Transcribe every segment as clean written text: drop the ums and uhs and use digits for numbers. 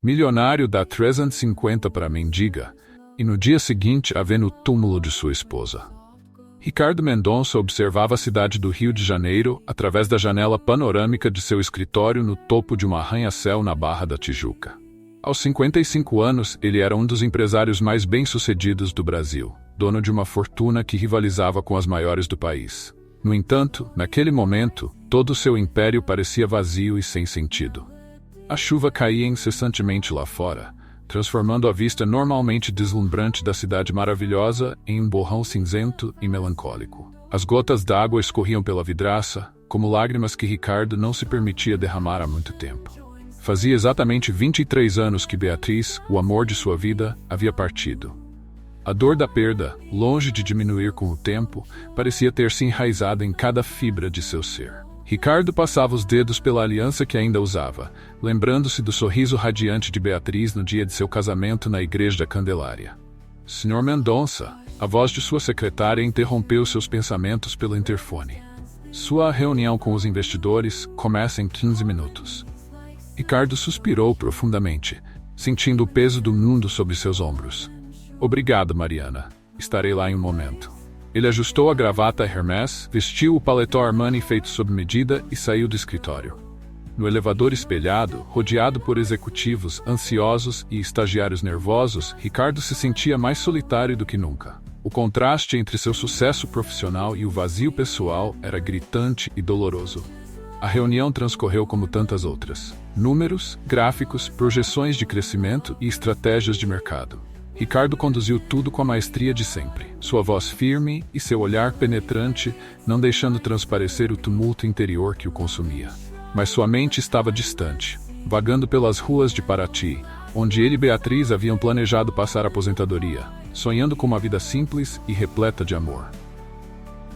Milionário dá 350 para a mendiga, e no dia seguinte a vê no túmulo de sua esposa. Ricardo Mendonça observava a cidade do Rio de Janeiro através da janela panorâmica de seu escritório no topo de um arranha-céu na Barra da Tijuca. Aos 55 anos, ele era um dos empresários mais bem-sucedidos do Brasil, dono de uma fortuna que rivalizava com as maiores do país. No entanto, naquele momento, todo o seu império parecia vazio e sem sentido. A chuva caía incessantemente lá fora, transformando a vista normalmente deslumbrante da cidade maravilhosa em um borrão cinzento e melancólico. As gotas d'água escorriam pela vidraça, como lágrimas que Ricardo não se permitia derramar há muito tempo. Fazia exatamente 23 anos que Beatriz, o amor de sua vida, havia partido. A dor da perda, longe de diminuir com o tempo, parecia ter se enraizado em cada fibra de seu ser. Ricardo passava os dedos pela aliança que ainda usava, lembrando-se do sorriso radiante de Beatriz no dia de seu casamento na Igreja da Candelária. Sr. Mendonça, a voz de sua secretária interrompeu seus pensamentos pelo interfone. Sua reunião com os investidores começa em 15 minutos. Ricardo suspirou profundamente, sentindo o peso do mundo sobre seus ombros. Obrigado, Mariana. Estarei lá em um momento. Ele ajustou a gravata Hermès, vestiu o paletó Armani feito sob medida e saiu do escritório. No elevador espelhado, rodeado por executivos ansiosos e estagiários nervosos, Ricardo se sentia mais solitário do que nunca. O contraste entre seu sucesso profissional e o vazio pessoal era gritante e doloroso. A reunião transcorreu como tantas outras. Números, gráficos, projeções de crescimento e estratégias de mercado. Ricardo conduziu tudo com a maestria de sempre, sua voz firme e seu olhar penetrante, não deixando transparecer o tumulto interior que o consumia. Mas sua mente estava distante, vagando pelas ruas de Paraty, onde ele e Beatriz haviam planejado passar a aposentadoria, sonhando com uma vida simples e repleta de amor.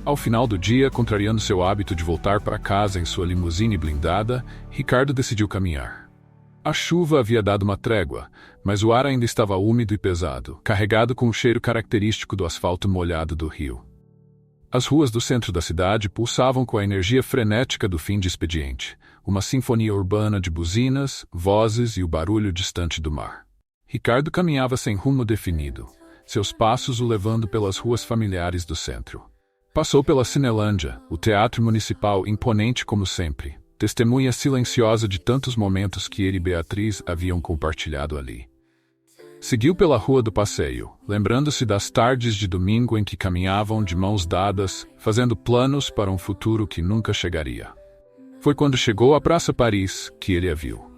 Ao final do dia, contrariando seu hábito de voltar para casa em sua limusine blindada, Ricardo decidiu caminhar. A chuva havia dado uma trégua, mas o ar ainda estava úmido e pesado, carregado com o cheiro característico do asfalto molhado do rio. As ruas do centro da cidade pulsavam com a energia frenética do fim de expediente, uma sinfonia urbana de buzinas, vozes e o barulho distante do mar. Ricardo caminhava sem rumo definido, seus passos o levando pelas ruas familiares do centro. Passou pela Cinelândia, o teatro municipal imponente como sempre, testemunha silenciosa de tantos momentos que ele e Beatriz haviam compartilhado ali. Seguiu pela Rua do Passeio, lembrando-se das tardes de domingo em que caminhavam de mãos dadas, fazendo planos para um futuro que nunca chegaria. Foi quando chegou à Praça Paris que ele a viu.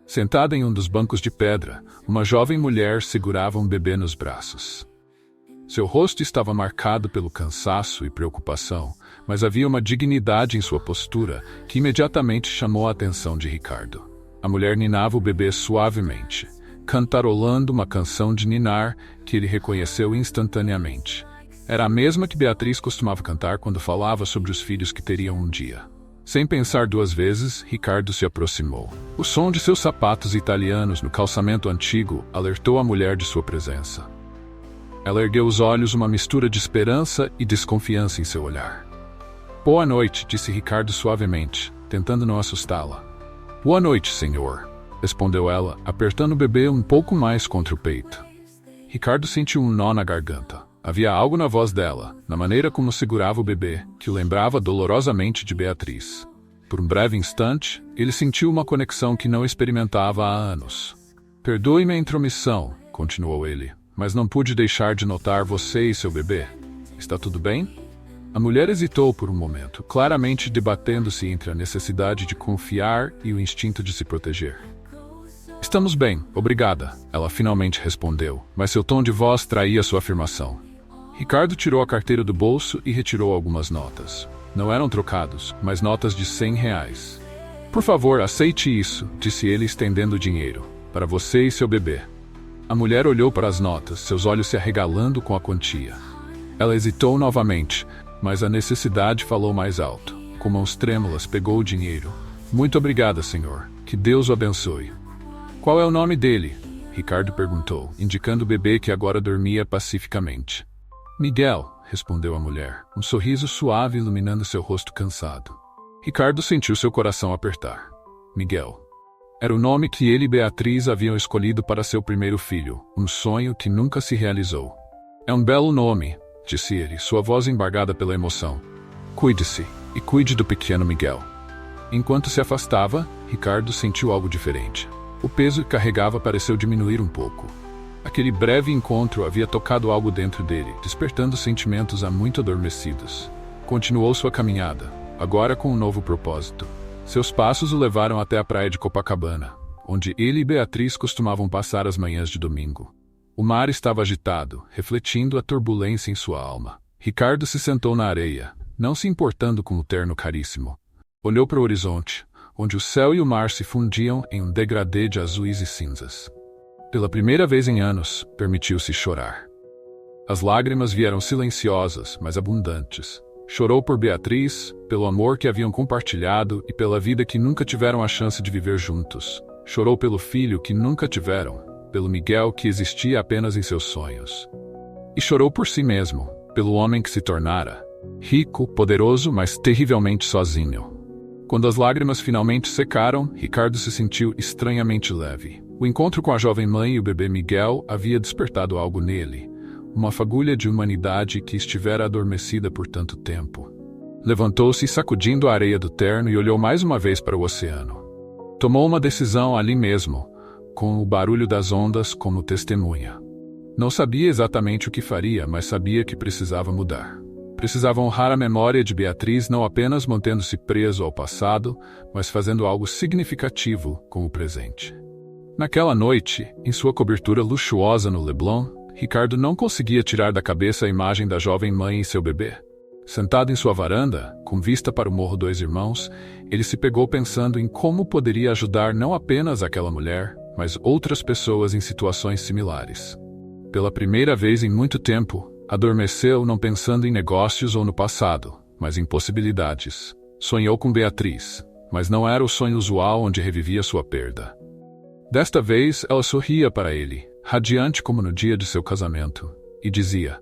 Sentada em um dos bancos de pedra, uma jovem mulher segurava um bebê nos braços. Seu rosto estava marcado pelo cansaço e preocupação, mas havia uma dignidade em sua postura que imediatamente chamou a atenção de Ricardo. A mulher ninava o bebê suavemente, cantarolando uma canção de ninar que ele reconheceu instantaneamente. Era a mesma que Beatriz costumava cantar quando falava sobre os filhos que teriam um dia. Sem pensar duas vezes, Ricardo se aproximou. O som de seus sapatos italianos no calçamento antigo alertou a mulher de sua presença. Ela ergueu os olhos, uma mistura de esperança e desconfiança em seu olhar. Boa noite, disse Ricardo suavemente, tentando não assustá-la. Boa noite, senhor, respondeu ela, apertando o bebê um pouco mais contra o peito. Ricardo sentiu um nó na garganta. Havia algo na voz dela, na maneira como segurava o bebê, que o lembrava dolorosamente de Beatriz. Por um breve instante, ele sentiu uma conexão que não experimentava há anos. Perdoe-me a intromissão, continuou ele, mas não pude deixar de notar você e seu bebê. Está tudo bem? A mulher hesitou por um momento, claramente debatendo-se entre a necessidade de confiar e o instinto de se proteger. Estamos bem, obrigada, ela finalmente respondeu, mas seu tom de voz traía sua afirmação. Ricardo tirou a carteira do bolso e retirou algumas notas. Não eram trocados, mas notas de R$ 100. Por favor, aceite isso, disse ele estendendo o dinheiro, para você e seu bebê. A mulher olhou para as notas, seus olhos se arregalando com a quantia. Ela hesitou novamente, mas a necessidade falou mais alto. Com mãos trêmulas, pegou o dinheiro. Muito obrigada, senhor. Que Deus o abençoe. Qual é o nome dele? Ricardo perguntou, indicando o bebê que agora dormia pacificamente. Miguel, respondeu a mulher, um sorriso suave iluminando seu rosto cansado. Ricardo sentiu seu coração apertar. Miguel. Era o nome que ele e Beatriz haviam escolhido para seu primeiro filho, um sonho que nunca se realizou. É um belo nome, disse ele, sua voz embargada pela emoção. Cuide-se, e cuide do pequeno Miguel. Enquanto se afastava, Ricardo sentiu algo diferente. O peso que carregava pareceu diminuir um pouco. Aquele breve encontro havia tocado algo dentro dele, despertando sentimentos há muito adormecidos. Continuou sua caminhada, agora com um novo propósito. Seus passos o levaram até a praia de Copacabana, onde ele e Beatriz costumavam passar as manhãs de domingo. O mar estava agitado, refletindo a turbulência em sua alma. Ricardo se sentou na areia, não se importando com o terno caríssimo. Olhou para o horizonte, onde o céu e o mar se fundiam em um degradê de azuis e cinzas. Pela primeira vez em anos, permitiu-se chorar. As lágrimas vieram silenciosas, mas abundantes. Chorou por Beatriz, pelo amor que haviam compartilhado e pela vida que nunca tiveram a chance de viver juntos. Chorou pelo filho que nunca tiveram, pelo Miguel que existia apenas em seus sonhos. E chorou por si mesmo, pelo homem que se tornara. Rico, poderoso, mas terrivelmente sozinho. Quando as lágrimas finalmente secaram, Ricardo se sentiu estranhamente leve. O encontro com a jovem mãe e o bebê Miguel havia despertado algo nele. Uma fagulha de humanidade que estivera adormecida por tanto tempo. Levantou-se sacudindo a areia do terno e olhou mais uma vez para o oceano. Tomou uma decisão ali mesmo, com o barulho das ondas como testemunha. Não sabia exatamente o que faria, mas sabia que precisava mudar. Precisava honrar a memória de Beatriz não apenas mantendo-se preso ao passado, mas fazendo algo significativo com o presente. Naquela noite, em sua cobertura luxuosa no Leblon, Ricardo não conseguia tirar da cabeça a imagem da jovem mãe e seu bebê. Sentado em sua varanda, com vista para o Morro Dois Irmãos, ele se pegou pensando em como poderia ajudar não apenas aquela mulher, mas outras pessoas em situações similares. Pela primeira vez em muito tempo, adormeceu não pensando em negócios ou no passado, mas em possibilidades. Sonhou com Beatriz, mas não era o sonho usual onde revivia sua perda. Desta vez, ela sorria para ele, radiante como no dia de seu casamento, e dizia: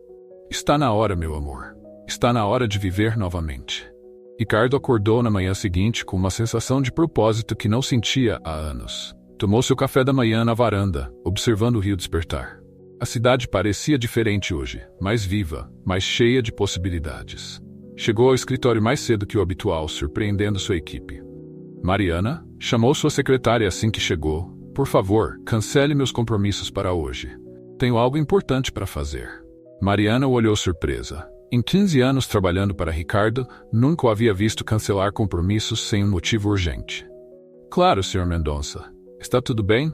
"Está na hora, meu amor. Está na hora de viver novamente." Ricardo acordou na manhã seguinte com uma sensação de propósito que não sentia há anos. Tomou seu café da manhã na varanda, observando o rio despertar. A cidade parecia diferente hoje, mais viva, mais cheia de possibilidades. Chegou ao escritório mais cedo que o habitual, surpreendendo sua equipe. Mariana chamou sua secretária assim que chegou. "Por favor, cancele meus compromissos para hoje. Tenho algo importante para fazer." Mariana o olhou surpresa. Em 15 anos trabalhando para Ricardo, nunca o havia visto cancelar compromissos sem um motivo urgente. "Claro, Sr. Mendonça. Está tudo bem?"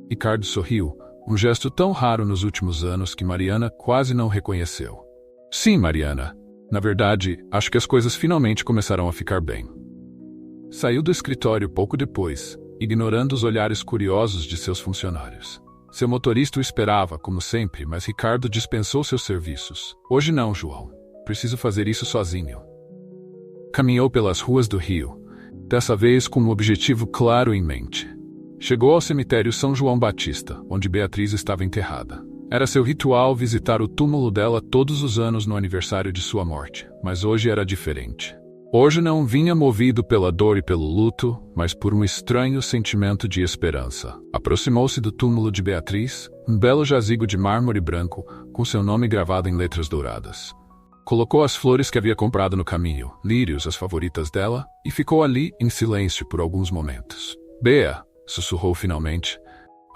Ricardo sorriu, um gesto tão raro nos últimos anos que Mariana quase não reconheceu. "Sim, Mariana. Na verdade, acho que as coisas finalmente começarão a ficar bem." Saiu do escritório pouco depois, ignorando os olhares curiosos de seus funcionários. Seu motorista o esperava, como sempre, mas Ricardo dispensou seus serviços. "Hoje não, João. Preciso fazer isso sozinho." Caminhou pelas ruas do Rio, dessa vez com um objetivo claro em mente. Chegou ao cemitério São João Batista, onde Beatriz estava enterrada. Era seu ritual visitar o túmulo dela todos os anos no aniversário de sua morte, mas hoje era diferente. Hoje não vinha movido pela dor e pelo luto, mas por um estranho sentimento de esperança. Aproximou-se do túmulo de Beatriz, um belo jazigo de mármore branco, com seu nome gravado em letras douradas. Colocou as flores que havia comprado no caminho, lírios, as favoritas dela, e ficou ali em silêncio por alguns momentos. "Bea", sussurrou finalmente,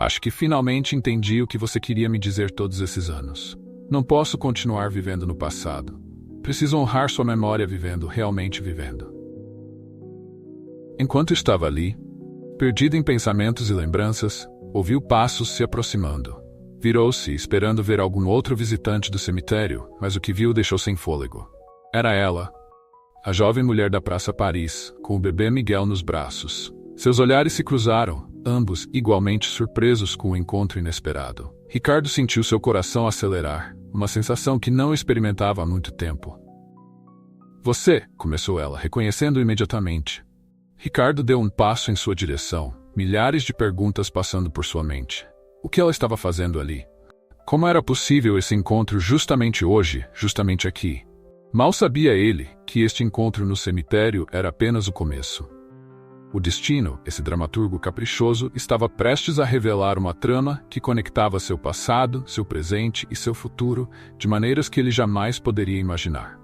"acho que finalmente entendi o que você queria me dizer todos esses anos. Não posso continuar vivendo no passado. Preciso honrar sua memória realmente vivendo." Enquanto estava ali, perdido em pensamentos e lembranças, ouviu passos se aproximando. Virou-se, esperando ver algum outro visitante do cemitério, mas o que viu o deixou sem fôlego. Era ela, a jovem mulher da Praça Paris, com o bebê Miguel nos braços. Seus olhares se cruzaram, ambos igualmente surpresos com o encontro inesperado. Ricardo sentiu seu coração acelerar, uma sensação que não experimentava há muito tempo. "Você", começou ela, reconhecendo-o imediatamente. Ricardo deu um passo em sua direção, milhares de perguntas passando por sua mente. O que ela estava fazendo ali? Como era possível esse encontro justamente hoje, justamente aqui? Mal sabia ele que este encontro no cemitério era apenas o começo. O destino, esse dramaturgo caprichoso, estava prestes a revelar uma trama que conectava seu passado, seu presente e seu futuro de maneiras que ele jamais poderia imaginar.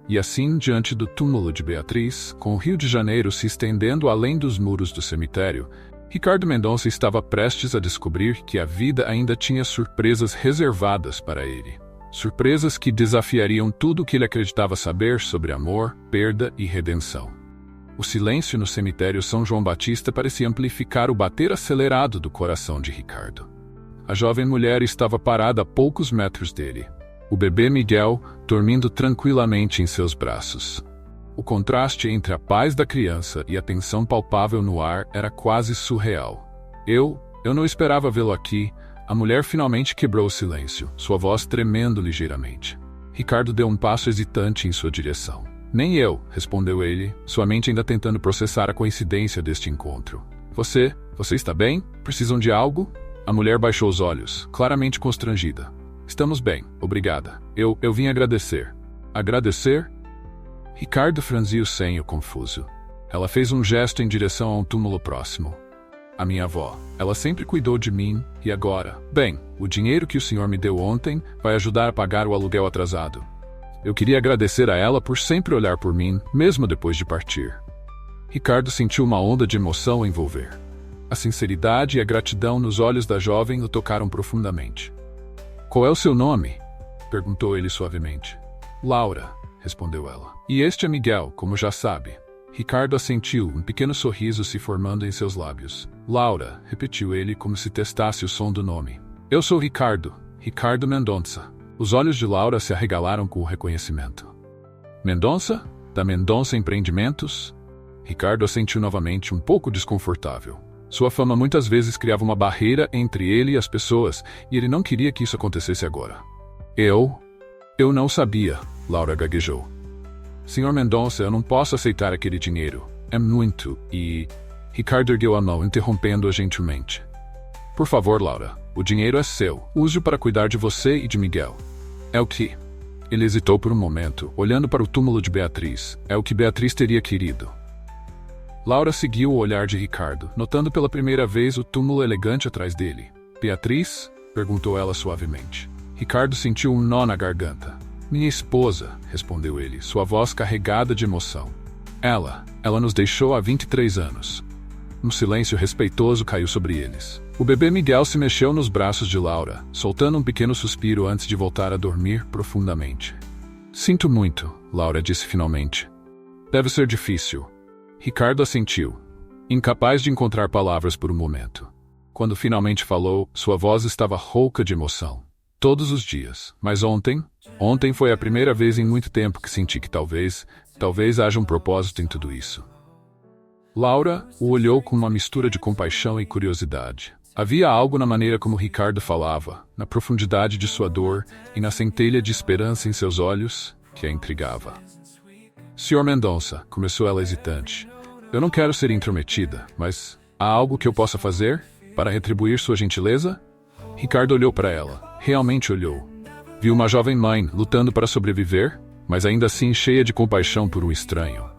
E assim, diante do túmulo de Beatriz, com o Rio de Janeiro se estendendo além dos muros do cemitério, Ricardo Mendonça estava prestes a descobrir que a vida ainda tinha surpresas reservadas para ele. Surpresas que desafiariam tudo o que ele acreditava saber sobre amor, perda e redenção. O silêncio no cemitério São João Batista parecia amplificar o bater acelerado do coração de Ricardo. A jovem mulher estava parada a poucos metros dele. O bebê Miguel, dormindo tranquilamente em seus braços. O contraste entre a paz da criança e a tensão palpável no ar era quase surreal. Eu não esperava vê-lo aqui. A mulher finalmente quebrou o silêncio, sua voz tremendo ligeiramente. Ricardo deu um passo hesitante em sua direção. Nem eu, respondeu ele, sua mente ainda tentando processar a coincidência deste encontro. Você está bem? Precisam de algo? A mulher baixou os olhos, claramente constrangida. Estamos bem, obrigada. Eu vim agradecer. Agradecer? Ricardo franziu o senho, confuso. Ela fez um gesto em direção a um túmulo próximo. A minha avó. Ela sempre cuidou de mim, e agora? Bem, o dinheiro que o senhor me deu ontem vai ajudar a pagar o aluguel atrasado. Eu queria agradecer a ela por sempre olhar por mim, mesmo depois de partir. Ricardo sentiu uma onda de emoção envolver. A sinceridade e a gratidão nos olhos da jovem o tocaram profundamente. Qual é o seu nome? Perguntou ele suavemente. Laura, respondeu ela. E este é Miguel, como já sabe. Ricardo assentiu, um pequeno sorriso se formando em seus lábios. Laura, repetiu ele como se testasse o som do nome. Eu sou Ricardo Mendonça. Os olhos de Laura se arregalaram com o reconhecimento. Mendonça? Da Mendonça Empreendimentos? Ricardo assentiu novamente, um pouco desconfortável. Sua fama muitas vezes criava uma barreira entre ele e as pessoas, e ele não queria que isso acontecesse agora. Eu não sabia, Laura gaguejou. Senhor Mendonça, eu não posso aceitar aquele dinheiro. É muito, e... Ricardo ergueu a mão, interrompendo-a gentilmente. Por favor, Laura, o dinheiro é seu. Use-o para cuidar de você e de Miguel. É o que... Ele hesitou por um momento, olhando para o túmulo de Beatriz. É o que Beatriz teria querido. Laura seguiu o olhar de Ricardo, notando pela primeira vez o túmulo elegante atrás dele. Beatriz? Perguntou ela suavemente. Ricardo sentiu um nó na garganta. Minha esposa, respondeu ele, sua voz carregada de emoção. Ela nos deixou há 23 anos. Um silêncio respeitoso caiu sobre eles. O bebê Miguel se mexeu nos braços de Laura, soltando um pequeno suspiro antes de voltar a dormir profundamente. Sinto muito, Laura disse finalmente. Deve ser difícil. Ricardo assentiu, incapaz de encontrar palavras por um momento. Quando finalmente falou, sua voz estava rouca de emoção. Todos os dias. Mas ontem foi a primeira vez em muito tempo que senti que talvez haja um propósito em tudo isso. Laura o olhou com uma mistura de compaixão e curiosidade. Havia algo na maneira como Ricardo falava, na profundidade de sua dor e na centelha de esperança em seus olhos, que a intrigava. Senhor Mendonça, começou ela hesitante. Eu não quero ser intrometida, mas há algo que eu possa fazer para retribuir sua gentileza? Ricardo olhou para ela. Realmente olhou. Viu uma jovem mãe lutando para sobreviver, mas ainda assim cheia de compaixão por um estranho.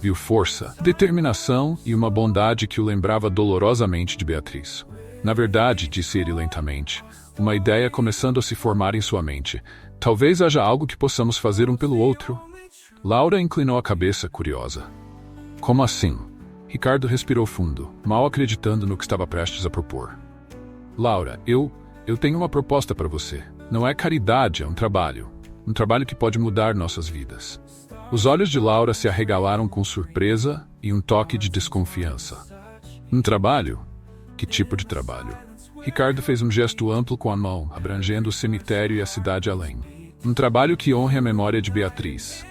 Viu força, determinação e uma bondade que o lembrava dolorosamente de Beatriz. Na verdade, disse ele lentamente, uma ideia começando a se formar em sua mente. Talvez haja algo que possamos fazer um pelo outro. Laura inclinou a cabeça, curiosa. Como assim? Ricardo respirou fundo, mal acreditando no que estava prestes a propor. Laura, eu tenho uma proposta para você. Não é caridade, é um trabalho. Um trabalho que pode mudar nossas vidas. Os olhos de Laura se arregalaram com surpresa e um toque de desconfiança. Um trabalho? Que tipo de trabalho? Ricardo fez um gesto amplo com a mão, abrangendo o cemitério e a cidade além. Um trabalho que honre a memória de Beatriz.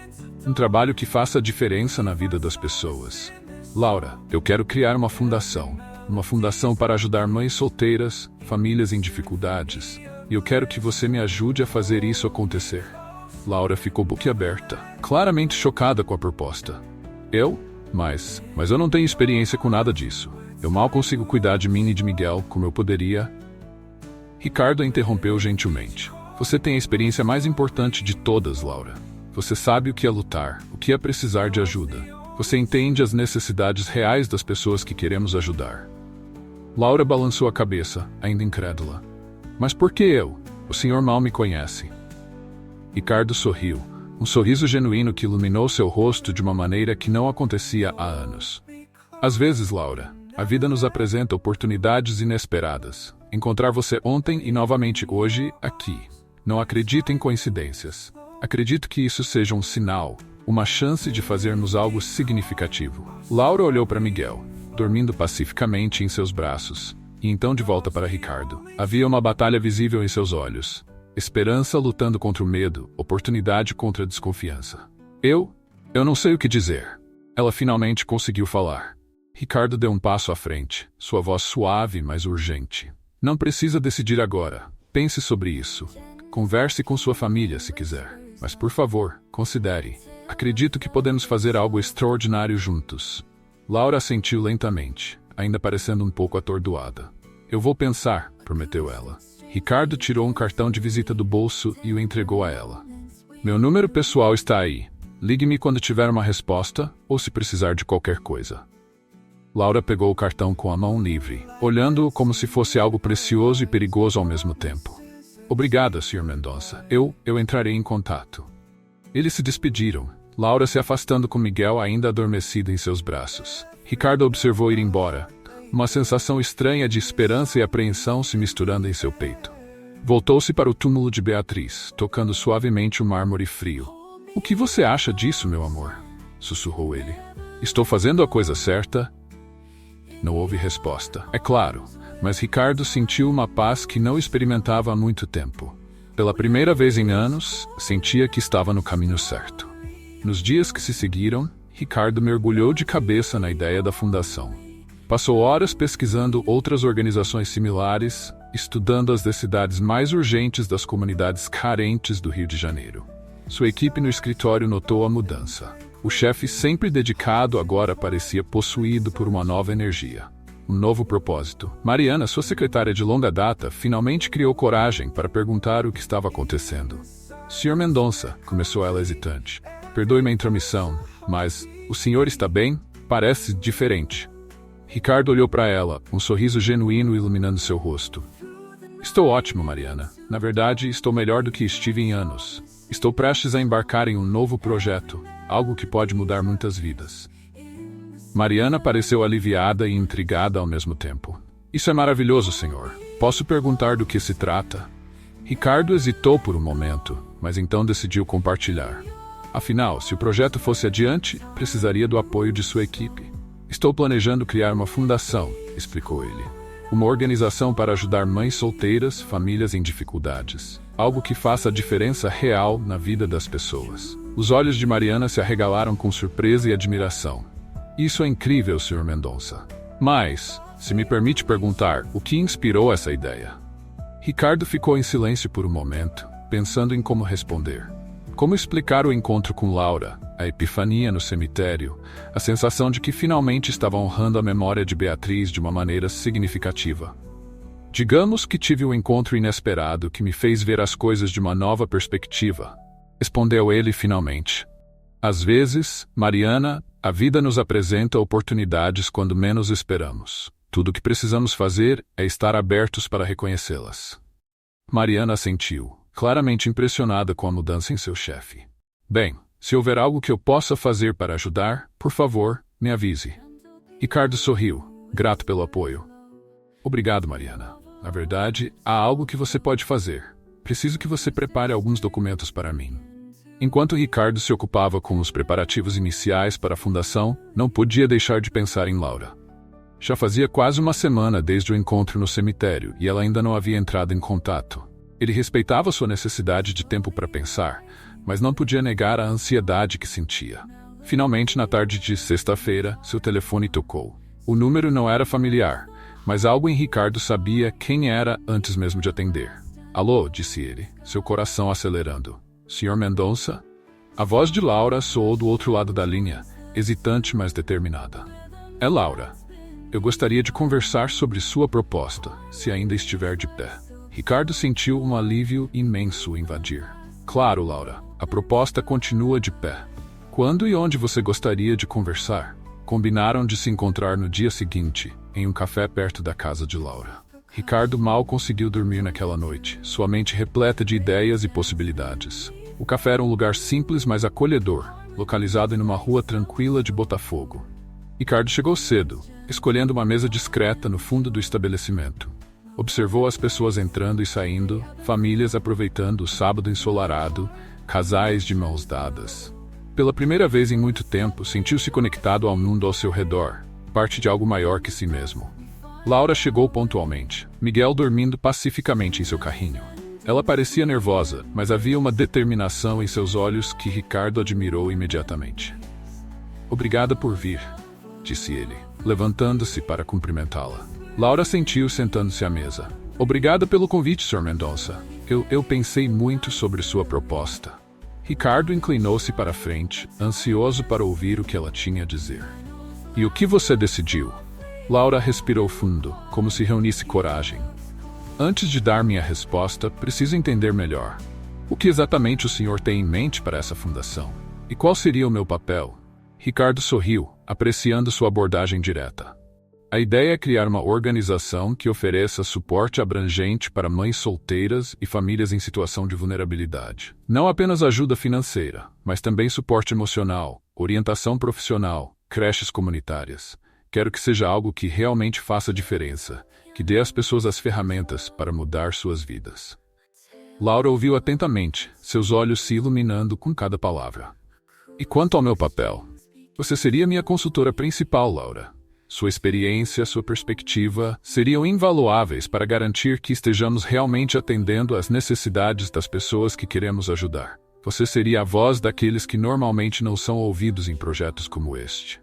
Um trabalho que faça a diferença na vida das pessoas. Laura, eu quero criar uma fundação. Uma fundação para ajudar mães solteiras, famílias em dificuldades. E eu quero que você me ajude a fazer isso acontecer. Laura ficou boquiaberta, claramente chocada com a proposta. Eu? Mas eu não tenho experiência com nada disso. Eu mal consigo cuidar de mim e de Miguel como eu poderia. Ricardo a interrompeu gentilmente. Você tem a experiência mais importante de todas, Laura. Você sabe o que é lutar, o que é precisar de ajuda. Você entende as necessidades reais das pessoas que queremos ajudar. Laura balançou a cabeça, ainda incrédula. Mas por que eu? O senhor mal me conhece. Ricardo sorriu, um sorriso genuíno que iluminou seu rosto de uma maneira que não acontecia há anos. Às vezes, Laura, a vida nos apresenta oportunidades inesperadas. Encontrar você ontem e novamente hoje, aqui. Não acredito em coincidências. Acredito que isso seja um sinal, uma chance de fazermos algo significativo. Laura olhou para Miguel, dormindo pacificamente em seus braços, e então de volta para Ricardo. Havia uma batalha visível em seus olhos. Esperança lutando contra o medo, oportunidade contra a desconfiança. Eu não sei o que dizer. Ela finalmente conseguiu falar. Ricardo deu um passo à frente, sua voz suave, mas urgente. Não precisa decidir agora. Pense sobre isso. Converse com sua família se quiser. Mas por favor, considere. Acredito que podemos fazer algo extraordinário juntos. Laura assentiu lentamente, ainda parecendo um pouco atordoada. Eu vou pensar, prometeu ela. Ricardo tirou um cartão de visita do bolso e o entregou a ela. Meu número pessoal está aí. Ligue-me quando tiver uma resposta ou se precisar de qualquer coisa. Laura pegou o cartão com a mão livre, olhando-o como se fosse algo precioso e perigoso ao mesmo tempo. Obrigada, Sr. Mendonça. Eu entrarei em contato. Eles se despediram, Laura se afastando com Miguel ainda adormecido em seus braços. Ricardo observou ir embora, uma sensação estranha de esperança e apreensão se misturando em seu peito. Voltou-se para o túmulo de Beatriz, tocando suavemente o mármore frio. O que você acha disso, meu amor? Sussurrou ele. Estou fazendo a coisa certa? Não houve resposta. É claro, mas Ricardo sentiu uma paz que não experimentava há muito tempo. Pela primeira vez em anos, sentia que estava no caminho certo. Nos dias que se seguiram, Ricardo mergulhou de cabeça na ideia da fundação. Passou horas pesquisando outras organizações similares, estudando as necessidades mais urgentes das comunidades carentes do Rio de Janeiro. Sua equipe no escritório notou a mudança. O chefe, sempre dedicado, agora parecia possuído por uma nova energia. Um novo propósito. Mariana, sua secretária de longa data, finalmente criou coragem para perguntar o que estava acontecendo. Sr. Mendonça, começou ela hesitante. Perdoe-me a intromissão, mas o senhor está bem? Parece diferente. Ricardo olhou para ela, um sorriso genuíno iluminando seu rosto. Estou ótimo, Mariana. Na verdade, estou melhor do que estive em anos. Estou prestes a embarcar em um novo projeto, algo que pode mudar muitas vidas. Mariana pareceu aliviada e intrigada ao mesmo tempo. Isso é maravilhoso, senhor. Posso perguntar do que se trata? Ricardo hesitou por um momento, mas então decidiu compartilhar. Afinal, se o projeto fosse adiante, precisaria do apoio de sua equipe. Estou planejando criar uma fundação, explicou ele. Uma organização para ajudar mães solteiras, famílias em dificuldades. Algo que faça a diferença real na vida das pessoas. Os olhos de Mariana se arregalaram com surpresa e admiração. Isso é incrível, Sr. Mendonça. Mas, se me permite perguntar, o que inspirou essa ideia? Ricardo ficou em silêncio por um momento, pensando em como responder. Como explicar o encontro com Laura, a epifania no cemitério, a sensação de que finalmente estava honrando a memória de Beatriz de uma maneira significativa. Digamos que tive um encontro inesperado que me fez ver as coisas de uma nova perspectiva, respondeu ele finalmente. Às vezes, Mariana, a vida nos apresenta oportunidades quando menos esperamos. Tudo o que precisamos fazer é estar abertos para reconhecê-las. Mariana assentiu, claramente impressionada com a mudança em seu chefe. Bem, se houver algo que eu possa fazer para ajudar, por favor, me avise. Ricardo sorriu, grato pelo apoio. Obrigado, Mariana. Na verdade, há algo que você pode fazer. Preciso que você prepare alguns documentos para mim. Enquanto Ricardo se ocupava com os preparativos iniciais para a fundação, não podia deixar de pensar em Laura. Já fazia quase uma semana desde o encontro no cemitério e ela ainda não havia entrado em contato. Ele respeitava sua necessidade de tempo para pensar, mas não podia negar a ansiedade que sentia. Finalmente, na tarde de sexta-feira, seu telefone tocou. O número não era familiar, mas algo em Ricardo sabia quem era antes mesmo de atender. Alô, disse ele, seu coração acelerando. Sr. Mendonça? A voz de Laura soou do outro lado da linha, hesitante mas determinada. É Laura. Eu gostaria de conversar sobre sua proposta, se ainda estiver de pé. Ricardo sentiu um alívio imenso invadir. Claro, Laura, a proposta continua de pé. Quando e onde você gostaria de conversar? Combinaram de se encontrar no dia seguinte, em um café perto da casa de Laura. Ricardo mal conseguiu dormir naquela noite, sua mente repleta de ideias e possibilidades. O café era um lugar simples, mas acolhedor, localizado em uma rua tranquila de Botafogo. Ricardo chegou cedo, escolhendo uma mesa discreta no fundo do estabelecimento. Observou as pessoas entrando e saindo, famílias aproveitando o sábado ensolarado, casais de mãos dadas. Pela primeira vez em muito tempo, sentiu-se conectado ao mundo ao seu redor, parte de algo maior que si mesmo. Laura chegou pontualmente, Miguel dormindo pacificamente em seu carrinho. Ela parecia nervosa, mas havia uma determinação em seus olhos que Ricardo admirou imediatamente. "Obrigada por vir", disse ele, levantando-se para cumprimentá-la. Laura sentiu sentando-se à mesa. "Obrigada pelo convite, Sr. Mendonça. Eu pensei muito sobre sua proposta." Ricardo inclinou-se para a frente, ansioso para ouvir o que ela tinha a dizer. "E o que você decidiu?" Laura respirou fundo, como se reunisse coragem. "Antes de dar minha resposta, preciso entender melhor. O que exatamente o senhor tem em mente para essa fundação? E qual seria o meu papel?" Ricardo sorriu, apreciando sua abordagem direta. "A ideia é criar uma organização que ofereça suporte abrangente para mães solteiras e famílias em situação de vulnerabilidade. Não apenas ajuda financeira, mas também suporte emocional, orientação profissional, creches comunitárias. Quero que seja algo que realmente faça diferença, que dê às pessoas as ferramentas para mudar suas vidas." Laura ouviu atentamente, seus olhos se iluminando com cada palavra. "E quanto ao meu papel? Você seria minha consultora principal, Laura. Sua experiência, sua perspectiva seriam invaluáveis para garantir que estejamos realmente atendendo às necessidades das pessoas que queremos ajudar. Você seria a voz daqueles que normalmente não são ouvidos em projetos como este."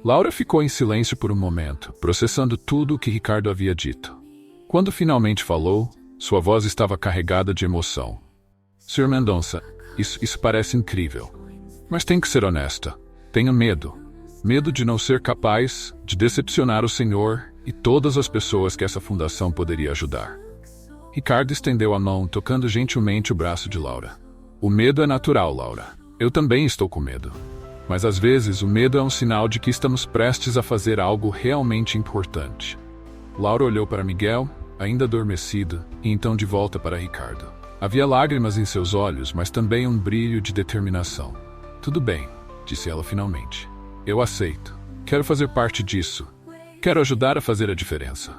Laura ficou em silêncio por um momento, processando tudo o que Ricardo havia dito. Quando finalmente falou, sua voz estava carregada de emoção. "Sr. Mendonça, isso parece incrível. Mas tenho que ser honesta. Tenho medo. Medo de não ser capaz, de decepcionar o senhor e todas as pessoas que essa fundação poderia ajudar." Ricardo estendeu a mão, tocando gentilmente o braço de Laura. "O medo é natural, Laura. Eu também estou com medo. Mas às vezes o medo é um sinal de que estamos prestes a fazer algo realmente importante." Laura olhou para Miguel, ainda adormecido, e então de volta para Ricardo. Havia lágrimas em seus olhos, mas também um brilho de determinação. "Tudo bem", disse ela finalmente. "Eu aceito. Quero fazer parte disso. Quero ajudar a fazer a diferença."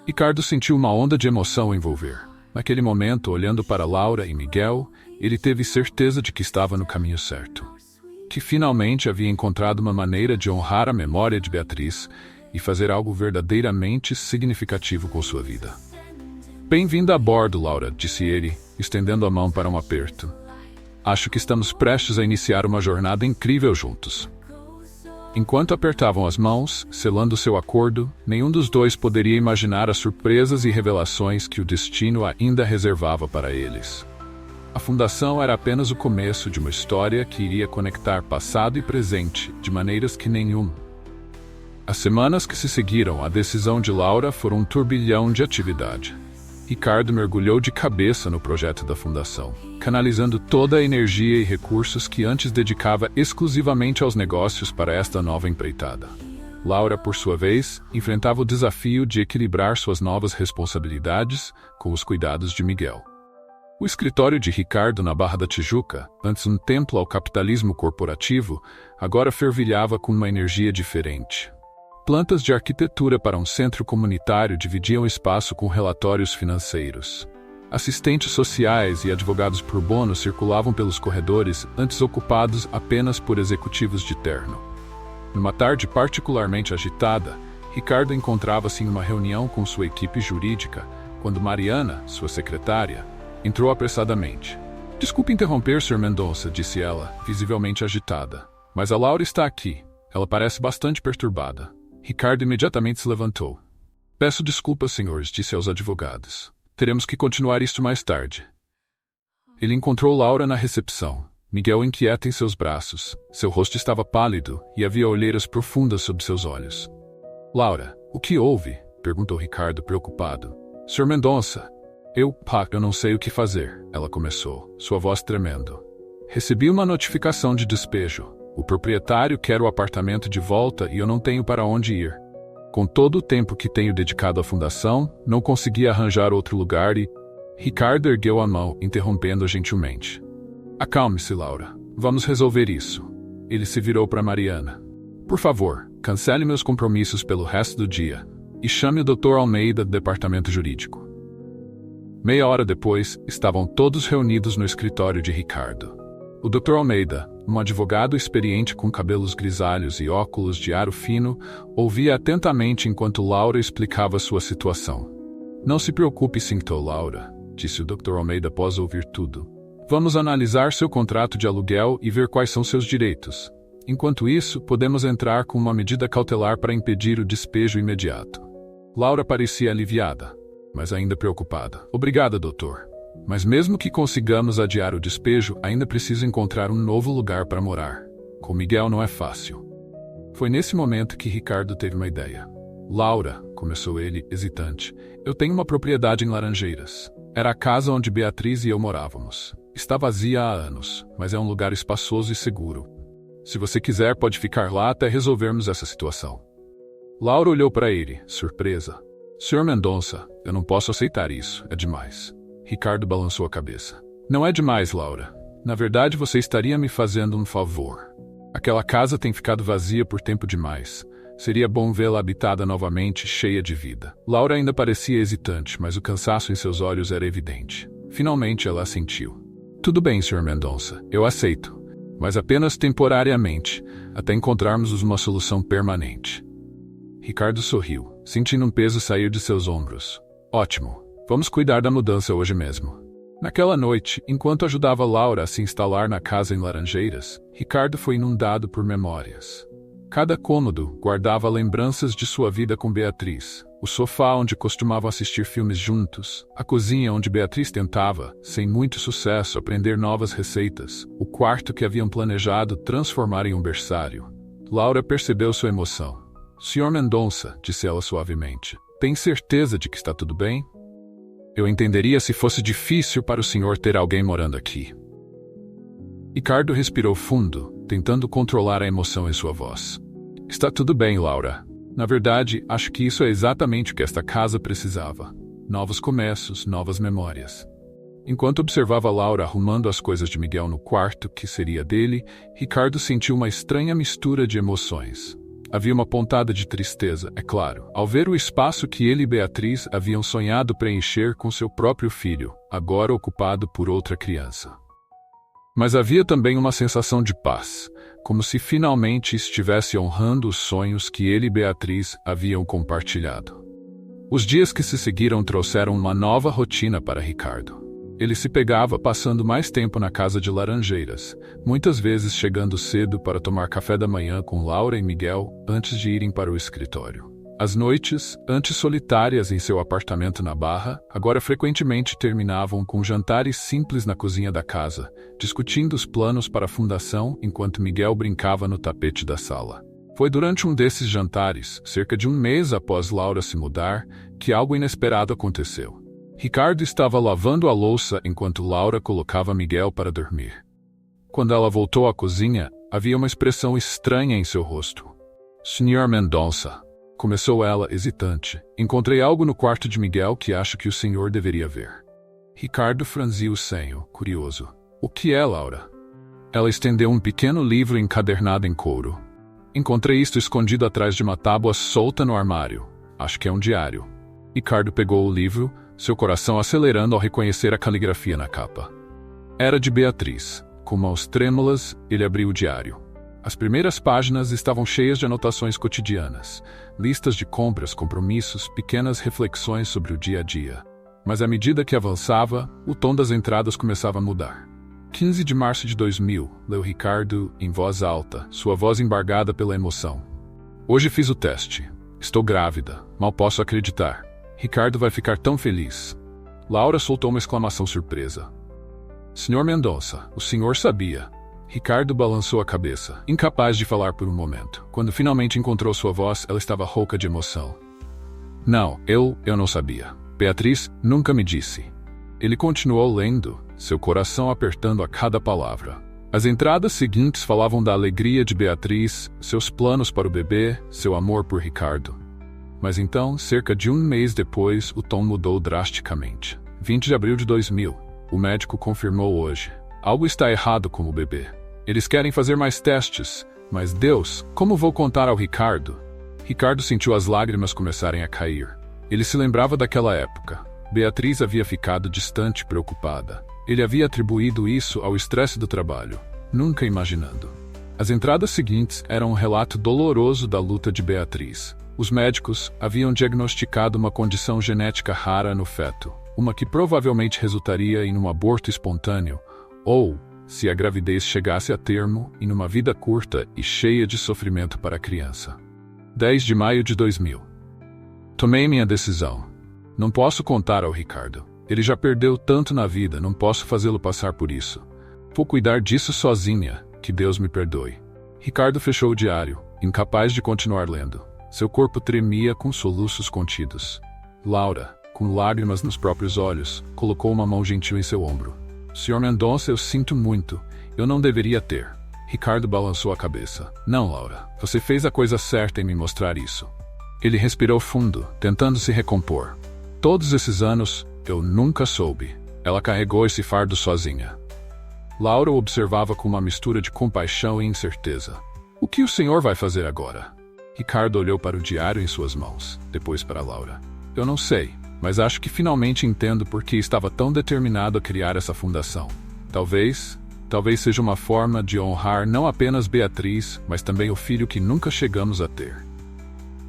Ricardo sentiu uma onda de emoção envolver. Naquele momento, olhando para Laura e Miguel, ele teve certeza de que estava no caminho certo. Que finalmente havia encontrado uma maneira de honrar a memória de Beatriz e fazer algo verdadeiramente significativo com sua vida. "Bem-vinda a bordo, Laura", disse ele, estendendo a mão para um aperto. "Acho que estamos prestes a iniciar uma jornada incrível juntos." Enquanto apertavam as mãos, selando seu acordo, nenhum dos dois poderia imaginar as surpresas e revelações que o destino ainda reservava para eles. A fundação era apenas o começo de uma história que iria conectar passado e presente de maneiras que nenhum. As semanas que se seguiram à decisão de Laura foram um turbilhão de atividade. Ricardo mergulhou de cabeça no projeto da fundação, canalizando toda a energia e recursos que antes dedicava exclusivamente aos negócios para esta nova empreitada. Laura, por sua vez, enfrentava o desafio de equilibrar suas novas responsabilidades com os cuidados de Miguel. O escritório de Ricardo na Barra da Tijuca, antes um templo ao capitalismo corporativo, agora fervilhava com uma energia diferente. Plantas de arquitetura para um centro comunitário dividiam espaço com relatórios financeiros. Assistentes sociais e advogados pro bono circulavam pelos corredores, antes ocupados apenas por executivos de terno. Numa tarde particularmente agitada, Ricardo encontrava-se em uma reunião com sua equipe jurídica, quando Mariana, sua secretária, entrou apressadamente. "Desculpe interromper, Sr. Mendonça", disse ela, visivelmente agitada. "Mas a Laura está aqui. Ela parece bastante perturbada." Ricardo imediatamente se levantou. "Peço desculpas, senhores", disse aos advogados. "Teremos que continuar isto mais tarde." Ele encontrou Laura na recepção, Miguel inquieto em seus braços. Seu rosto estava pálido e havia olheiras profundas sob seus olhos. "Laura, o que houve?", perguntou Ricardo preocupado. "Sr. Mendonça, eu não sei o que fazer", ela começou, sua voz tremendo. Recebi uma notificação de despejo. O proprietário quer o apartamento de volta e eu não tenho para onde ir. Com todo o tempo que tenho dedicado à fundação, não consegui arranjar outro lugar e... Ricardo ergueu a mão, interrompendo gentilmente. Acalme-se, Laura. Vamos resolver isso. Ele se virou para Mariana. Por favor, cancele meus compromissos pelo resto do dia e chame o Dr. Almeida do departamento jurídico. Meia hora depois, estavam todos reunidos no escritório de Ricardo. O Dr. Almeida, um advogado experiente com cabelos grisalhos e óculos de aro fino, ouvia atentamente enquanto Laura explicava sua situação. Não se preocupe, Sintou Laura, disse o Dr. Almeida após ouvir tudo. Vamos analisar seu contrato de aluguel e ver quais são seus direitos. Enquanto isso, podemos entrar com uma medida cautelar para impedir o despejo imediato. Laura parecia aliviada, mas ainda preocupada. Obrigada, doutor. Mas mesmo que consigamos adiar o despejo, ainda preciso encontrar um novo lugar para morar. Com Miguel não é fácil. Foi nesse momento que Ricardo teve uma ideia. Laura, começou ele, hesitante, eu tenho uma propriedade em Laranjeiras. Era a casa onde Beatriz e eu morávamos. Está vazia há anos, mas é um lugar espaçoso e seguro. Se você quiser, pode ficar lá até resolvermos essa situação. Laura olhou para ele, surpresa. Sr. Mendonça, eu não posso aceitar isso, é demais. Ricardo balançou a cabeça. Não é demais, Laura. Na verdade, você estaria me fazendo um favor. Aquela casa tem ficado vazia por tempo demais. Seria bom vê-la habitada novamente, cheia de vida. Laura ainda parecia hesitante, mas o cansaço em seus olhos era evidente. Finalmente ela assentiu. Tudo bem, Sr. Mendonça, eu aceito. Mas apenas temporariamente, até encontrarmos uma solução permanente. Ricardo sorriu, sentindo um peso sair de seus ombros. Ótimo. Vamos cuidar da mudança hoje mesmo. Naquela noite, enquanto ajudava Laura a se instalar na casa em Laranjeiras, Ricardo foi inundado por memórias. Cada cômodo guardava lembranças de sua vida com Beatriz. O sofá onde costumavam assistir filmes juntos, a cozinha onde Beatriz tentava, sem muito sucesso, aprender novas receitas, o quarto que haviam planejado transformar em um berçário. Laura percebeu sua emoção. Sr. Mendonça, disse ela suavemente, tem certeza de que está tudo bem? Eu entenderia se fosse difícil para o senhor ter alguém morando aqui. Ricardo respirou fundo, tentando controlar a emoção em sua voz. Está tudo bem, Laura. Na verdade, acho que isso é exatamente o que esta casa precisava. Novos começos, novas memórias. Enquanto observava Laura arrumando as coisas de Miguel no quarto, que seria dele, Ricardo sentiu uma estranha mistura de emoções. Havia uma pontada de tristeza, é claro, ao ver o espaço que ele e Beatriz haviam sonhado preencher com seu próprio filho, agora ocupado por outra criança. Mas havia também uma sensação de paz, como se finalmente estivesse honrando os sonhos que ele e Beatriz haviam compartilhado. Os dias que se seguiram trouxeram uma nova rotina para Ricardo. Ele se pegava passando mais tempo na casa de Laranjeiras, muitas vezes chegando cedo para tomar café da manhã com Laura e Miguel antes de irem para o escritório. As noites, antes solitárias em seu apartamento na Barra, agora frequentemente terminavam com jantares simples na cozinha da casa, discutindo os planos para a fundação enquanto Miguel brincava no tapete da sala. Foi durante um desses jantares, cerca de um mês após Laura se mudar, que algo inesperado aconteceu. Ricardo estava lavando a louça enquanto Laura colocava Miguel para dormir. Quando ela voltou à cozinha, havia uma expressão estranha em seu rosto. Sr. Mendonça, começou ela, hesitante. Encontrei algo no quarto de Miguel que acho que o senhor deveria ver. Ricardo franziu o senho, curioso. O que é, Laura? Ela estendeu um pequeno livro encadernado em couro. Encontrei isto escondido atrás de uma tábua solta no armário. Acho que é um diário. Ricardo pegou o livro, seu coração acelerando ao reconhecer a caligrafia na capa. Era de Beatriz. Com mãos trêmulas, ele abriu o diário. As primeiras páginas estavam cheias de anotações cotidianas, listas de compras, compromissos, pequenas reflexões sobre o dia a dia. Mas à medida que avançava, o tom das entradas começava a mudar. 15 de março de 2000, leu Ricardo em voz alta, sua voz embargada pela emoção. Hoje fiz o teste. Estou grávida. Mal posso acreditar. Ricardo vai ficar tão feliz. Laura soltou uma exclamação surpresa. Sr. Mendonça, o senhor sabia. Ricardo balançou a cabeça, incapaz de falar por um momento. Quando finalmente encontrou sua voz, ela estava rouca de emoção. Não, eu não sabia. Beatriz nunca me disse. Ele continuou lendo, seu coração apertando a cada palavra. As entradas seguintes falavam da alegria de Beatriz, seus planos para o bebê, seu amor por Ricardo. Mas então, cerca de um mês depois, o tom mudou drasticamente. 20 de abril de 2000. O médico confirmou hoje. Algo está errado com o bebê. Eles querem fazer mais testes. Mas Deus, como vou contar ao Ricardo? Ricardo sentiu as lágrimas começarem a cair. Ele se lembrava daquela época. Beatriz havia ficado distante, preocupada. Ele havia atribuído isso ao estresse do trabalho, nunca imaginando. As entradas seguintes eram um relato doloroso da luta de Beatriz. Os médicos haviam diagnosticado uma condição genética rara no feto, uma que provavelmente resultaria em um aborto espontâneo, ou, se a gravidez chegasse a termo, em uma vida curta e cheia de sofrimento para a criança. 10 de maio de 2000. Tomei minha decisão. Não posso contar ao Ricardo. Ele já perdeu tanto na vida, não posso fazê-lo passar por isso. Vou cuidar disso sozinha, que Deus me perdoe. Ricardo fechou o diário, incapaz de continuar lendo. Seu corpo tremia com soluços contidos. Laura, com lágrimas nos próprios olhos, colocou uma mão gentil em seu ombro. Sr. Mendonça, eu sinto muito. Eu não deveria ter. Ricardo balançou a cabeça. Não, Laura. Você fez a coisa certa em me mostrar isso. Ele respirou fundo, tentando se recompor. Todos esses anos, eu nunca soube. Ela carregou esse fardo sozinha. Laura o observava com uma mistura de compaixão e incerteza. O que o senhor vai fazer agora? Ricardo olhou para o diário em suas mãos, depois para Laura. Eu não sei, mas acho que finalmente entendo por que estava tão determinado a criar essa fundação. Talvez seja uma forma de honrar não apenas Beatriz, mas também o filho que nunca chegamos a ter.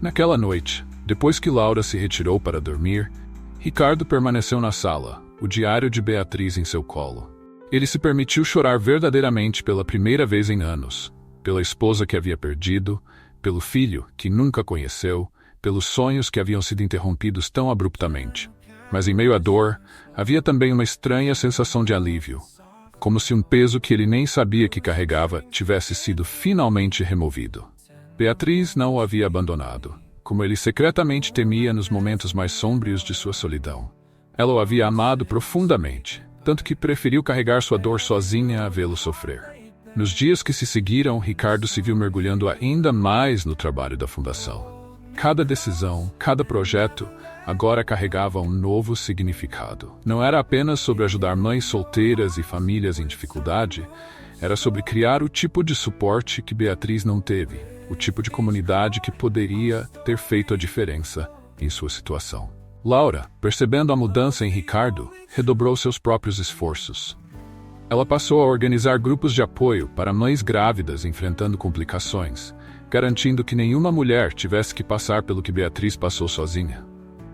Naquela noite, depois que Laura se retirou para dormir, Ricardo permaneceu na sala, o diário de Beatriz em seu colo. Ele se permitiu chorar verdadeiramente pela primeira vez em anos, pela esposa que havia perdido, pelo filho que nunca conheceu, pelos sonhos que haviam sido interrompidos tão abruptamente. Mas em meio à dor, havia também uma estranha sensação de alívio, como se um peso que ele nem sabia que carregava tivesse sido finalmente removido. Beatriz não o havia abandonado, como ele secretamente temia nos momentos mais sombrios de sua solidão. Ela o havia amado profundamente, tanto que preferiu carregar sua dor sozinha a vê-lo sofrer. Nos dias que se seguiram, Ricardo se viu mergulhando ainda mais no trabalho da fundação. Cada decisão, cada projeto, agora carregava um novo significado. Não era apenas sobre ajudar mães solteiras e famílias em dificuldade, era sobre criar o tipo de suporte que Beatriz não teve, o tipo de comunidade que poderia ter feito a diferença em sua situação. Laura, percebendo a mudança em Ricardo, redobrou seus próprios esforços. Ela passou a organizar grupos de apoio para mães grávidas enfrentando complicações, garantindo que nenhuma mulher tivesse que passar pelo que Beatriz passou sozinha.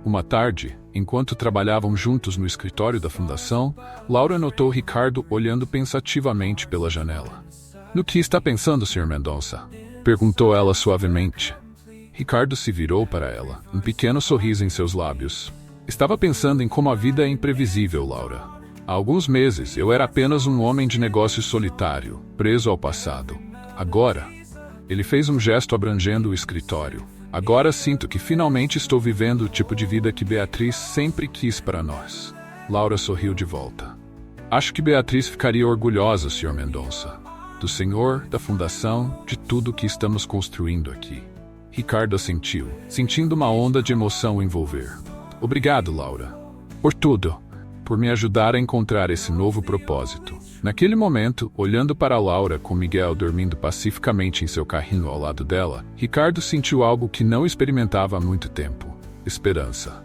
Uma tarde, enquanto trabalhavam juntos no escritório da fundação, Laura notou Ricardo olhando pensativamente pela janela. No que está pensando, Sr. Mendonça? Perguntou ela suavemente. Ricardo se virou para ela, um pequeno sorriso em seus lábios. Estava pensando em como a vida é imprevisível, Laura. Há alguns meses, eu era apenas um homem de negócios solitário, preso ao passado. Agora, ele fez um gesto abrangendo o escritório. Agora sinto que finalmente estou vivendo o tipo de vida que Beatriz sempre quis para nós. Laura sorriu de volta. Acho que Beatriz ficaria orgulhosa, Sr. Mendonça. Do senhor, da fundação, de tudo que estamos construindo aqui. Ricardo assentiu, sentindo uma onda de emoção o envolver. Obrigado, Laura. Por tudo. Por me ajudar a encontrar esse novo propósito. Naquele momento, olhando para Laura com Miguel dormindo pacificamente em seu carrinho ao lado dela, Ricardo sentiu algo que não experimentava há muito tempo. Esperança.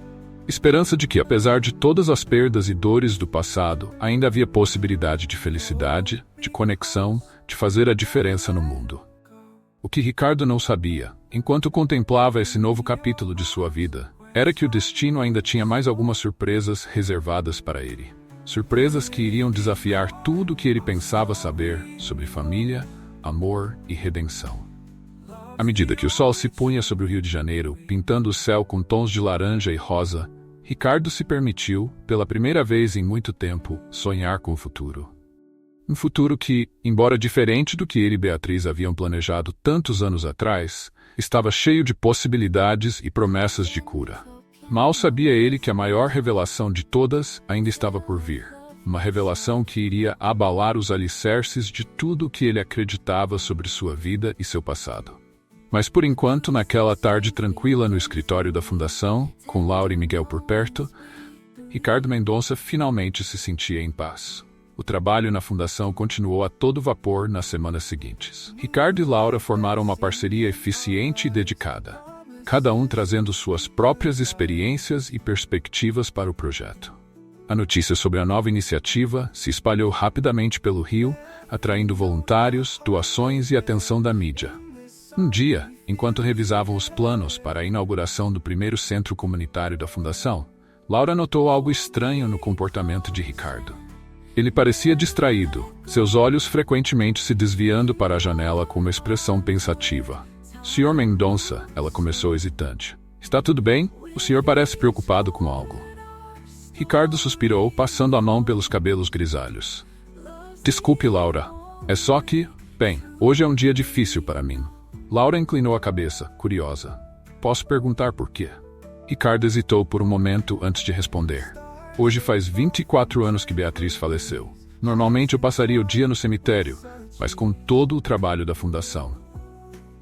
Esperança de que, apesar de todas as perdas e dores do passado, ainda havia possibilidade de felicidade, de conexão, de fazer a diferença no mundo. O que Ricardo não sabia, enquanto contemplava esse novo capítulo de sua vida, era que o destino ainda tinha mais algumas surpresas reservadas para ele. Surpresas que iriam desafiar tudo o que ele pensava saber sobre família, amor e redenção. À medida que o sol se punha sobre o Rio de Janeiro, pintando o céu com tons de laranja e rosa, Ricardo se permitiu, pela primeira vez em muito tempo, sonhar com o futuro. Um futuro que, embora diferente do que ele e Beatriz haviam planejado tantos anos atrás, estava cheio de possibilidades e promessas de cura. Mal sabia ele que a maior revelação de todas ainda estava por vir. uma revelação que iria abalar os alicerces de tudo o que ele acreditava sobre sua vida e seu passado. Mas por enquanto, naquela tarde tranquila no escritório da fundação, com Laura e Miguel por perto, Ricardo Mendonça finalmente se sentia em paz. O trabalho na fundação continuou a todo vapor nas semanas seguintes. Ricardo e Laura formaram uma parceria eficiente e dedicada, cada um trazendo suas próprias experiências e perspectivas para o projeto. A notícia sobre a nova iniciativa se espalhou rapidamente pelo Rio, atraindo voluntários, doações e atenção da mídia. Um dia, enquanto revisavam os planos para a inauguração do primeiro centro comunitário da fundação, Laura notou algo estranho no comportamento de Ricardo. Ele parecia distraído, seus olhos frequentemente se desviando para a janela com uma expressão pensativa. Sr. Mendonça, ela começou hesitante. Está tudo bem? O senhor parece preocupado com algo. Ricardo suspirou, passando a mão pelos cabelos grisalhos. Desculpe, Laura. É só que, bem, hoje é um dia difícil para mim. Laura inclinou a cabeça, curiosa. Posso perguntar por quê? Ricardo hesitou por um momento antes de responder. Hoje faz 24 anos que Beatriz faleceu. Normalmente eu passaria o dia no cemitério, mas com todo o trabalho da fundação.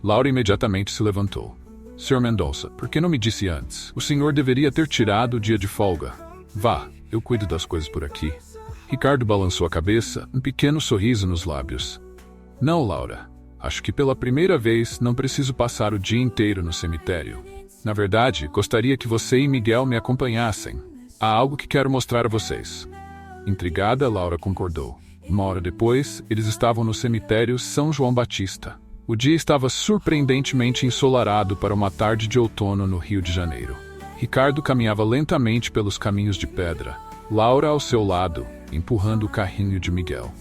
Laura imediatamente se levantou. Sr. Mendonça, por que não me disse antes? O senhor deveria ter tirado o dia de folga. Vá, eu cuido das coisas por aqui. Ricardo balançou a cabeça, um pequeno sorriso nos lábios. Não, Laura. Acho que pela primeira vez não preciso passar o dia inteiro no cemitério. Na verdade, gostaria que você e Miguel me acompanhassem. Há algo que quero mostrar a vocês. Intrigada, Laura concordou. Uma hora depois, eles estavam no cemitério São João Batista. O dia estava surpreendentemente ensolarado para uma tarde de outono no Rio de Janeiro. Ricardo caminhava lentamente pelos caminhos de pedra, Laura ao seu lado, empurrando o carrinho de Miguel.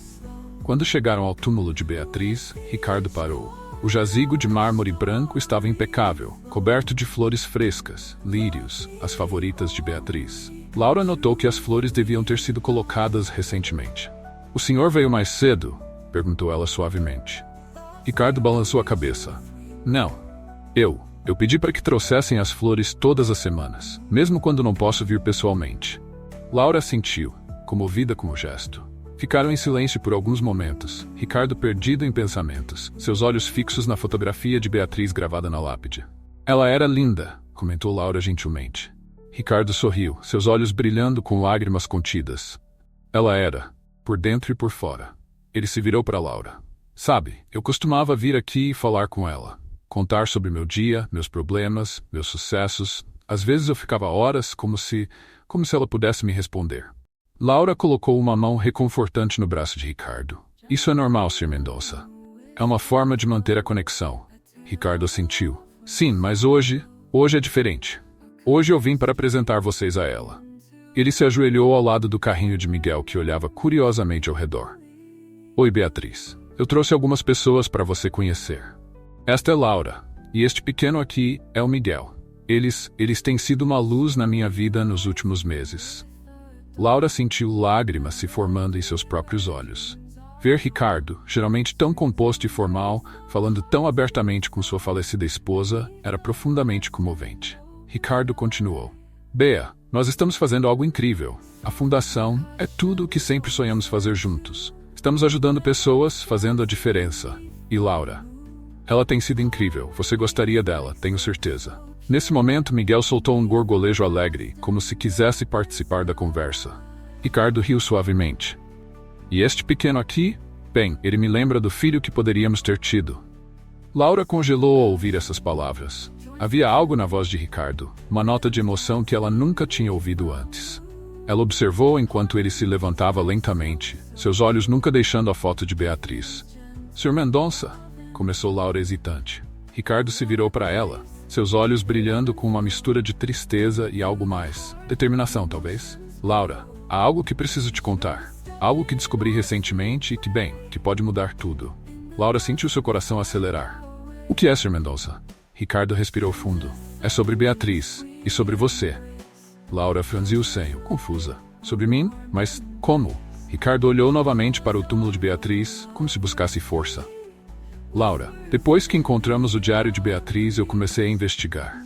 Quando chegaram ao túmulo de Beatriz, Ricardo parou. O jazigo de mármore branco estava impecável, coberto de flores frescas, lírios, as favoritas de Beatriz. Laura notou que as flores deviam ter sido colocadas recentemente. O senhor veio mais cedo? Perguntou ela suavemente. Ricardo balançou a cabeça. Não. Eu pedi para que trouxessem as flores todas as semanas, mesmo quando não posso vir pessoalmente. Laura assentiu, comovida com o gesto. Ficaram em silêncio por alguns momentos, Ricardo perdido em pensamentos, seus olhos fixos na fotografia de Beatriz gravada na lápide. Ela era linda, comentou Laura gentilmente. Ricardo sorriu, seus olhos brilhando com lágrimas contidas. Ela era, por dentro e por fora. Ele se virou para Laura. Sabe, eu costumava vir aqui e falar com ela. Contar sobre meu dia, meus problemas, meus sucessos. Às vezes eu ficava horas como se ela pudesse me responder. Laura colocou uma mão reconfortante no braço de Ricardo. Isso é normal, Sr. Mendonça. É uma forma de manter a conexão. Ricardo assentiu. Sim, mas hoje é diferente. Hoje eu vim para apresentar vocês a ela. Ele se ajoelhou ao lado do carrinho de Miguel, que olhava curiosamente ao redor. Oi, Beatriz. Eu trouxe algumas pessoas para você conhecer. Esta é Laura, e este pequeno aqui é o Miguel. Eles têm sido uma luz na minha vida nos últimos meses. Laura sentiu lágrimas se formando em seus próprios olhos. Ver Ricardo, geralmente tão composto e formal, falando tão abertamente com sua falecida esposa, era profundamente comovente. Ricardo continuou. Bea, nós estamos fazendo algo incrível. A fundação é tudo o que sempre sonhamos fazer juntos. Estamos ajudando pessoas, fazendo a diferença. E Laura? Ela tem sido incrível, você gostaria dela, tenho certeza. Nesse momento, Miguel soltou um gorgolejo alegre, como se quisesse participar da conversa. Ricardo riu suavemente. E este pequeno aqui? Bem, ele me lembra do filho que poderíamos ter tido. Laura congelou ao ouvir essas palavras. Havia algo na voz de Ricardo, uma nota de emoção que ela nunca tinha ouvido antes. Ela observou enquanto ele se levantava lentamente, seus olhos nunca deixando a foto de Beatriz. Sr. Mendonça, começou Laura hesitante. Ricardo se virou para ela, seus olhos brilhando com uma mistura de tristeza e algo mais. Determinação, talvez? Laura, há algo que preciso te contar. Algo que descobri recentemente e que pode mudar tudo. Laura sentiu seu coração acelerar. O que é, Sr. Mendonça? Ricardo respirou fundo. É sobre Beatriz e sobre você. Laura franziu o senho, confusa. Sobre mim? Mas como? Ricardo olhou novamente para o túmulo de Beatriz, como se buscasse força. Laura, depois que encontramos o diário de Beatriz, eu comecei a investigar.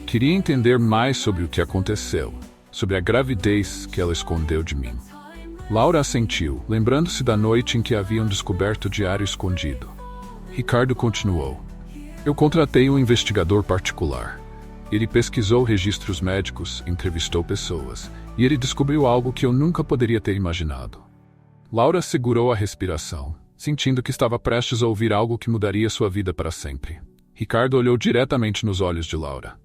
Queria entender mais sobre o que aconteceu, sobre a gravidez que ela escondeu de mim. Laura assentiu, lembrando-se da noite em que haviam descoberto o diário escondido. Ricardo continuou. Eu contratei um investigador particular. Ele pesquisou registros médicos, entrevistou pessoas, e ele descobriu algo que eu nunca poderia ter imaginado. Laura segurou a respiração, sentindo que estava prestes a ouvir algo que mudaria sua vida para sempre. Ricardo olhou diretamente nos olhos de Laura.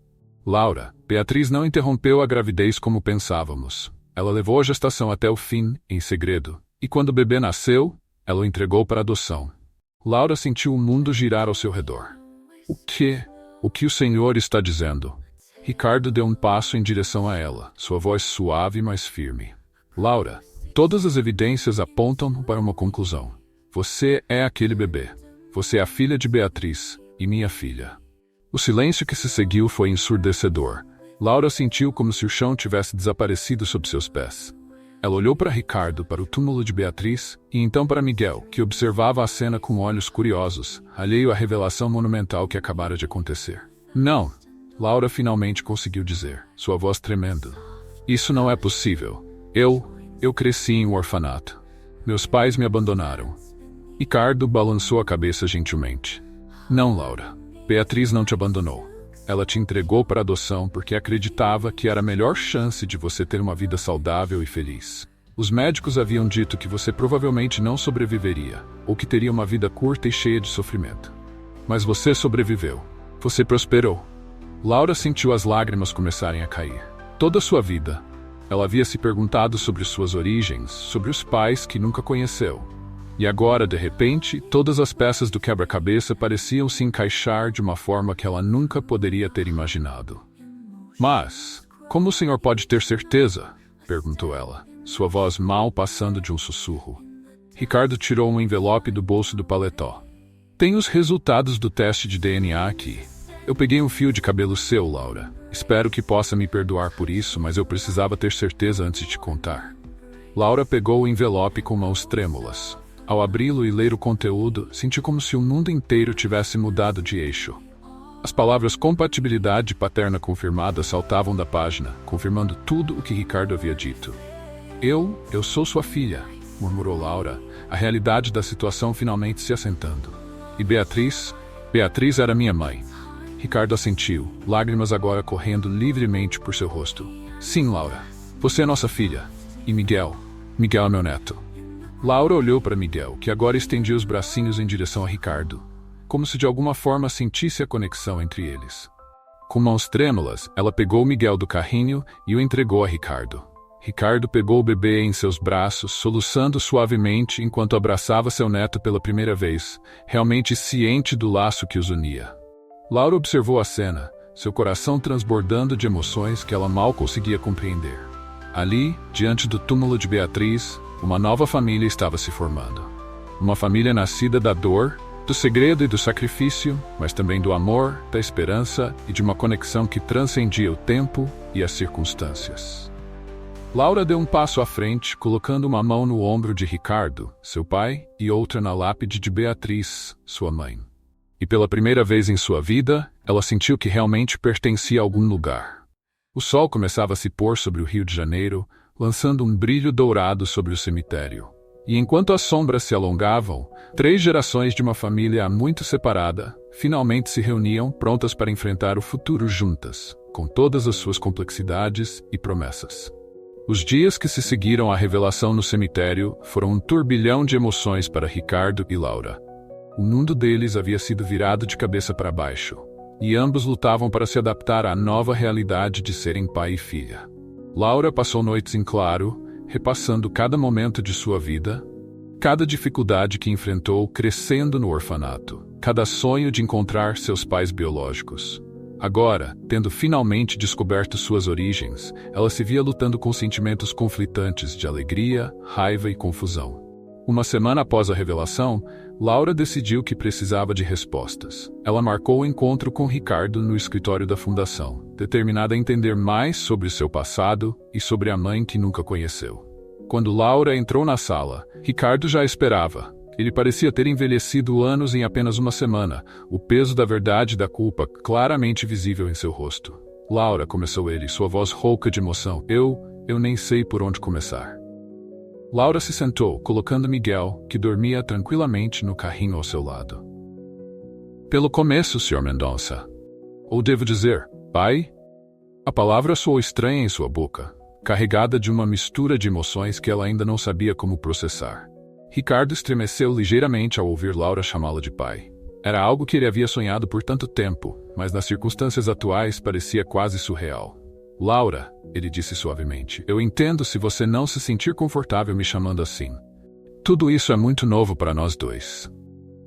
Laura, Beatriz não interrompeu a gravidez como pensávamos. Ela levou a gestação até o fim, em segredo, e quando o bebê nasceu, ela o entregou para adoção. Laura sentiu o mundo girar ao seu redor. O quê? O que o senhor está dizendo? Ricardo deu um passo em direção a ela, sua voz suave mas firme. Laura, todas as evidências apontam para uma conclusão. Você é aquele bebê. Você é a filha de Beatriz e minha filha. O silêncio que se seguiu foi ensurdecedor. Laura sentiu como se o chão tivesse desaparecido sob seus pés. Ela olhou para Ricardo, para o túmulo de Beatriz, e então para Miguel, que observava a cena com olhos curiosos, alheio à revelação monumental que acabara de acontecer. Não, Laura finalmente conseguiu dizer, sua voz tremendo. Isso não é possível. Eu cresci em um orfanato. Meus pais me abandonaram. Ricardo balançou a cabeça gentilmente. Não, Laura. Beatriz não te abandonou. Ela te entregou para adoção porque acreditava que era a melhor chance de você ter uma vida saudável e feliz. Os médicos haviam dito que você provavelmente não sobreviveria, ou que teria uma vida curta e cheia de sofrimento. Mas você sobreviveu. Você prosperou. Laura sentiu as lágrimas começarem a cair. Toda a sua vida, ela havia se perguntado sobre suas origens, sobre os pais que nunca conheceu. E agora, de repente, todas as peças do quebra-cabeça pareciam se encaixar de uma forma que ela nunca poderia ter imaginado. Mas, como o senhor pode ter certeza? Perguntou ela, sua voz mal passando de um sussurro. Ricardo tirou um envelope do bolso do paletó. Tem os resultados do teste de DNA aqui. Eu peguei um fio de cabelo seu, Laura. Espero que possa me perdoar por isso, mas eu precisava ter certeza antes de te contar. Laura pegou o envelope com mãos trêmulas. Ao abri-lo e ler o conteúdo, senti como se o mundo inteiro tivesse mudado de eixo. As palavras compatibilidade paterna confirmada saltavam da página, confirmando tudo o que Ricardo havia dito. Eu sou sua filha, murmurou Laura, a realidade da situação finalmente se assentando. E Beatriz era minha mãe. Ricardo assentiu, lágrimas agora correndo livremente por seu rosto. Sim, Laura, você é nossa filha. E Miguel é meu neto. Laura olhou para Miguel, que agora estendia os bracinhos em direção a Ricardo, como se de alguma forma sentisse a conexão entre eles. Com mãos trêmulas, ela pegou Miguel do carrinho e o entregou a Ricardo. Ricardo pegou o bebê em seus braços, soluçando suavemente enquanto abraçava seu neto pela primeira vez, realmente ciente do laço que os unia. Laura observou a cena, seu coração transbordando de emoções que ela mal conseguia compreender. Ali, diante do túmulo de Beatriz, uma nova família estava se formando. Uma família nascida da dor, do segredo e do sacrifício, mas também do amor, da esperança e de uma conexão que transcendia o tempo e as circunstâncias. Laura deu um passo à frente, colocando uma mão no ombro de Ricardo, seu pai, e outra na lápide de Beatriz, sua mãe. E pela primeira vez em sua vida, ela sentiu que realmente pertencia a algum lugar. O sol começava a se pôr sobre o Rio de Janeiro, lançando um brilho dourado sobre o cemitério. E enquanto as sombras se alongavam, 3 gerações de uma família há muito separada finalmente se reuniam prontas para enfrentar o futuro juntas, com todas as suas complexidades e promessas. Os dias que se seguiram à revelação no cemitério foram um turbilhão de emoções para Ricardo e Laura. O mundo deles havia sido virado de cabeça para baixo, e ambos lutavam para se adaptar à nova realidade de serem pai e filha. Laura passou noites em claro, repassando cada momento de sua vida, cada dificuldade que enfrentou crescendo no orfanato, cada sonho de encontrar seus pais biológicos. Agora, tendo finalmente descoberto suas origens, ela se via lutando com sentimentos conflitantes de alegria, raiva e confusão. Uma semana após a revelação, Laura decidiu que precisava de respostas. Ela marcou o encontro com Ricardo no escritório da fundação, determinada a entender mais sobre seu passado e sobre a mãe que nunca conheceu. Quando Laura entrou na sala, Ricardo já esperava. Ele parecia ter envelhecido anos em apenas uma semana, o peso da verdade e da culpa claramente visível em seu rosto. Laura, começou ele, sua voz rouca de emoção. Eu nem sei por onde começar. Laura se sentou, colocando Miguel, que dormia tranquilamente no carrinho ao seu lado. Pelo começo, Sr. Mendonça. Ou devo dizer, pai? A palavra soou estranha em sua boca, carregada de uma mistura de emoções que ela ainda não sabia como processar. Ricardo estremeceu ligeiramente ao ouvir Laura chamá-lo de pai. Era algo que ele havia sonhado por tanto tempo, mas nas circunstâncias atuais parecia quase surreal. Laura, ele disse suavemente, eu entendo se você não se sentir confortável me chamando assim. Tudo isso é muito novo para nós dois.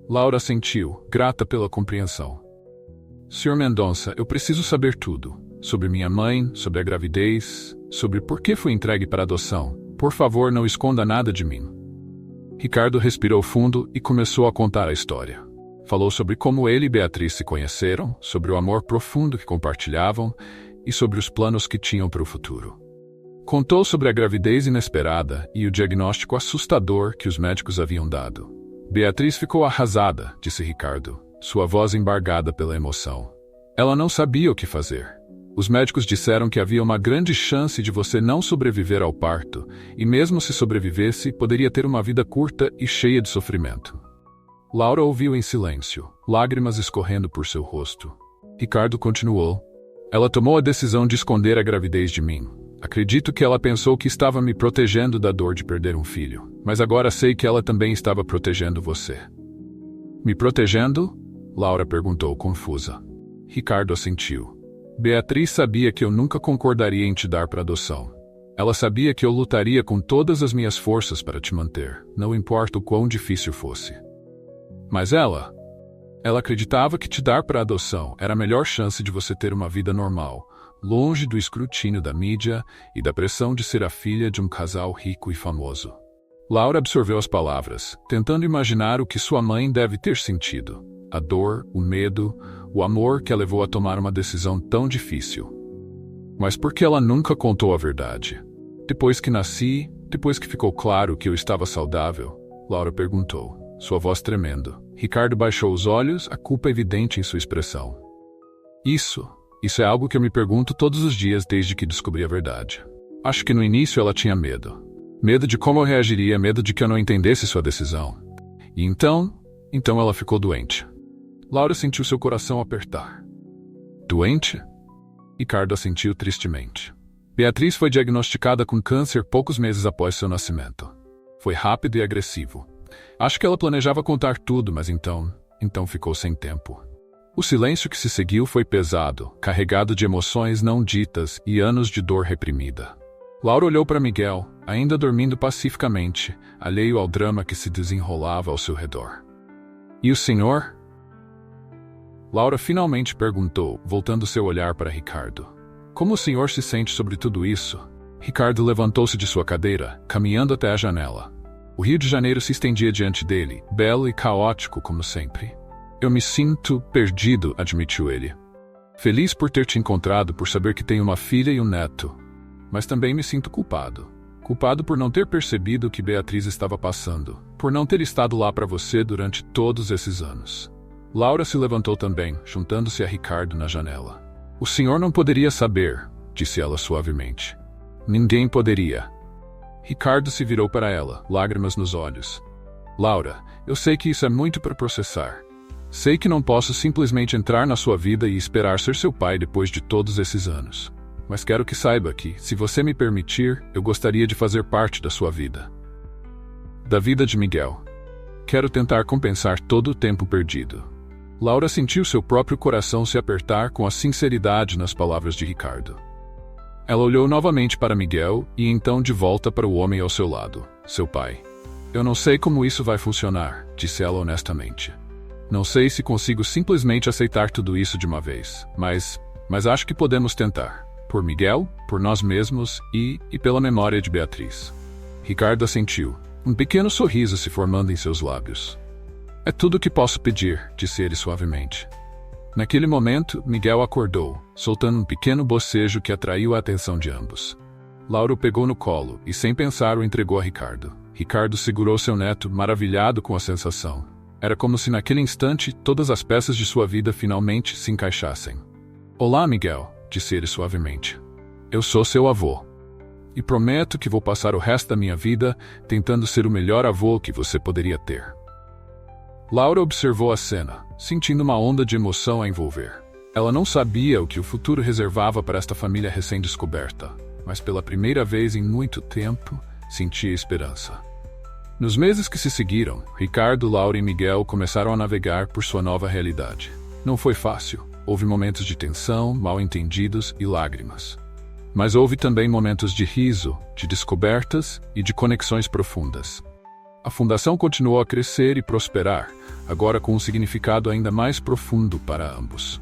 Laura assentiu, grata pela compreensão. Sr. Mendonça, eu preciso saber tudo. Sobre minha mãe, sobre a gravidez, sobre por que fui entregue para adoção. Por favor, não esconda nada de mim. Ricardo respirou fundo e começou a contar a história. Falou sobre como ele e Beatriz se conheceram, sobre o amor profundo que compartilhavam e sobre os planos que tinham para o futuro. Contou sobre a gravidez inesperada e o diagnóstico assustador que os médicos haviam dado. Beatriz ficou arrasada, disse Ricardo, sua voz embargada pela emoção. Ela não sabia o que fazer. Os médicos disseram que havia uma grande chance de você não sobreviver ao parto, e mesmo se sobrevivesse, poderia ter uma vida curta e cheia de sofrimento. Laura ouviu em silêncio, lágrimas escorrendo por seu rosto. Ricardo continuou. Ela tomou a decisão de esconder a gravidez de mim. Acredito que ela pensou que estava me protegendo da dor de perder um filho, mas agora sei que ela também estava protegendo você. Me protegendo? Laura perguntou, confusa. Ricardo assentiu. Beatriz sabia que eu nunca concordaria em te dar para adoção. Ela sabia que eu lutaria com todas as minhas forças para te manter, não importa o quão difícil fosse. Mas ela acreditava que te dar para adoção era a melhor chance de você ter uma vida normal, longe do escrutínio da mídia e da pressão de ser a filha de um casal rico e famoso. Laura absorveu as palavras, tentando imaginar o que sua mãe deve ter sentido. A dor, o medo, o amor que a levou a tomar uma decisão tão difícil. Mas por que ela nunca contou a verdade? Depois que nasci, depois que ficou claro que eu estava saudável, Laura perguntou, sua voz tremendo. Ricardo baixou os olhos, a culpa evidente em sua expressão. Isso é algo que eu me pergunto todos os dias desde que descobri a verdade. Acho que no início ela tinha medo. Medo de como eu reagiria, medo de que eu não entendesse sua decisão. E então ela ficou doente. Laura sentiu seu coração apertar. Doente? Ricardo assentiu tristemente. Beatriz foi diagnosticada com câncer poucos meses após seu nascimento. Foi rápido e agressivo. Acho que ela planejava contar tudo, mas então ficou sem tempo. O silêncio que se seguiu foi pesado, carregado de emoções não ditas e anos de dor reprimida. Laura olhou para Miguel, ainda dormindo pacificamente, alheio ao drama que se desenrolava ao seu redor. E o senhor? Laura finalmente perguntou, voltando seu olhar para Ricardo. Como o senhor se sente sobre tudo isso? Ricardo levantou-se de sua cadeira, caminhando até a janela. O Rio de Janeiro se estendia diante dele, belo e caótico como sempre. Eu me sinto perdido, admitiu ele. Feliz por ter te encontrado, por saber que tenho uma filha e um neto. Mas também me sinto culpado. Culpado por não ter percebido o que Beatriz estava passando, por não ter estado lá para você durante todos esses anos. Laura se levantou também, juntando-se a Ricardo na janela. O senhor não poderia saber, disse ela suavemente. Ninguém poderia. Ricardo se virou para ela, lágrimas nos olhos. Laura, eu sei que isso é muito para processar. Sei que não posso simplesmente entrar na sua vida e esperar ser seu pai depois de todos esses anos. Mas quero que saiba que, se você me permitir, eu gostaria de fazer parte da sua vida. Da vida de Miguel. Quero tentar compensar todo o tempo perdido. Laura sentiu seu próprio coração se apertar com a sinceridade nas palavras de Ricardo. Ela olhou novamente para Miguel e então de volta para o homem ao seu lado, seu pai. Eu não sei como isso vai funcionar, disse ela honestamente. Não sei se consigo simplesmente aceitar tudo isso de uma vez, mas acho que podemos tentar. Por Miguel, por nós mesmos e pela memória de Beatriz. Ricardo assentiu, um pequeno sorriso se formando em seus lábios. É tudo o que posso pedir, disse ele suavemente. Naquele momento, Miguel acordou, soltando um pequeno bocejo que atraiu a atenção de ambos. Laura o pegou no colo e, sem pensar, o entregou a Ricardo. Ricardo segurou seu neto, maravilhado com a sensação. Era como se naquele instante todas as peças de sua vida finalmente se encaixassem. Olá, Miguel, disse ele suavemente. Eu sou seu avô. e prometo que vou passar o resto da minha vida tentando ser o melhor avô que você poderia ter. Laura observou a cena, sentindo uma onda de emoção a envolver. Ela não sabia o que o futuro reservava para esta família recém-descoberta, mas pela primeira vez em muito tempo, sentia esperança. Nos meses que se seguiram, Ricardo, Laura e Miguel começaram a navegar por sua nova realidade. Não foi fácil. Houve momentos de tensão, mal-entendidos e lágrimas. Mas houve também momentos de riso, de descobertas e de conexões profundas. A fundação continuou a crescer e prosperar, agora com um significado ainda mais profundo para ambos.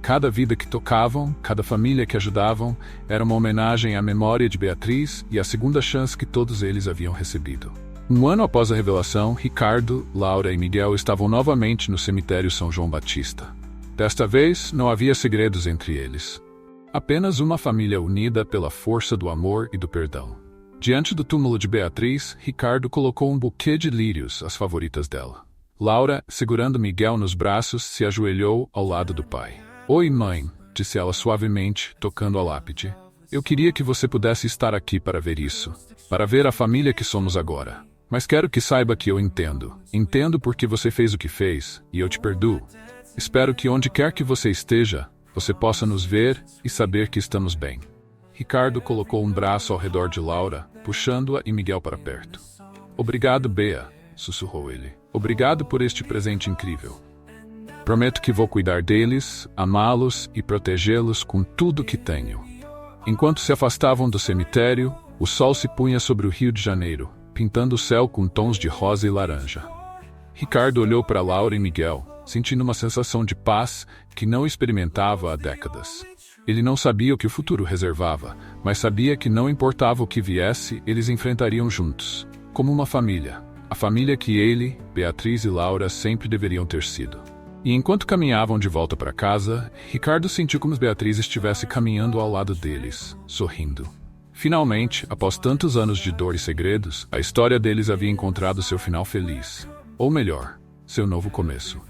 Cada vida que tocavam, cada família que ajudavam, era uma homenagem à memória de Beatriz e à segunda chance que todos eles haviam recebido. Um ano após a revelação, Ricardo, Laura e Miguel estavam novamente no cemitério São João Batista. Desta vez, não havia segredos entre eles. Apenas uma família unida pela força do amor e do perdão. Diante do túmulo de Beatriz, Ricardo colocou um buquê de lírios, as favoritas dela. Laura, segurando Miguel nos braços, se ajoelhou ao lado do pai. "Oi, mãe", disse ela suavemente, tocando a lápide. "Eu queria que você pudesse estar aqui para ver isso, para ver a família que somos agora. Mas quero que saiba que eu entendo. Entendo porque você fez o que fez, e eu te perdoo. Espero que onde quer que você esteja, você possa nos ver e saber que estamos bem." Ricardo colocou um braço ao redor de Laura, puxando-a e Miguel para perto. "Obrigado, Bea", sussurrou ele. "Obrigado por este presente incrível. Prometo que vou cuidar deles, amá-los e protegê-los com tudo que tenho." Enquanto se afastavam do cemitério, o sol se punha sobre o Rio de Janeiro, pintando o céu com tons de rosa e laranja. Ricardo olhou para Laura e Miguel, sentindo uma sensação de paz que não experimentava há décadas. Ele não sabia o que o futuro reservava, mas sabia que não importava o que viesse, eles enfrentariam juntos, como uma família. A família que ele, Beatriz e Laura sempre deveriam ter sido. E enquanto caminhavam de volta para casa, Ricardo sentiu como se Beatriz estivesse caminhando ao lado deles, sorrindo. Finalmente, após tantos anos de dor e segredos, a história deles havia encontrado seu final feliz. Ou melhor, seu novo começo.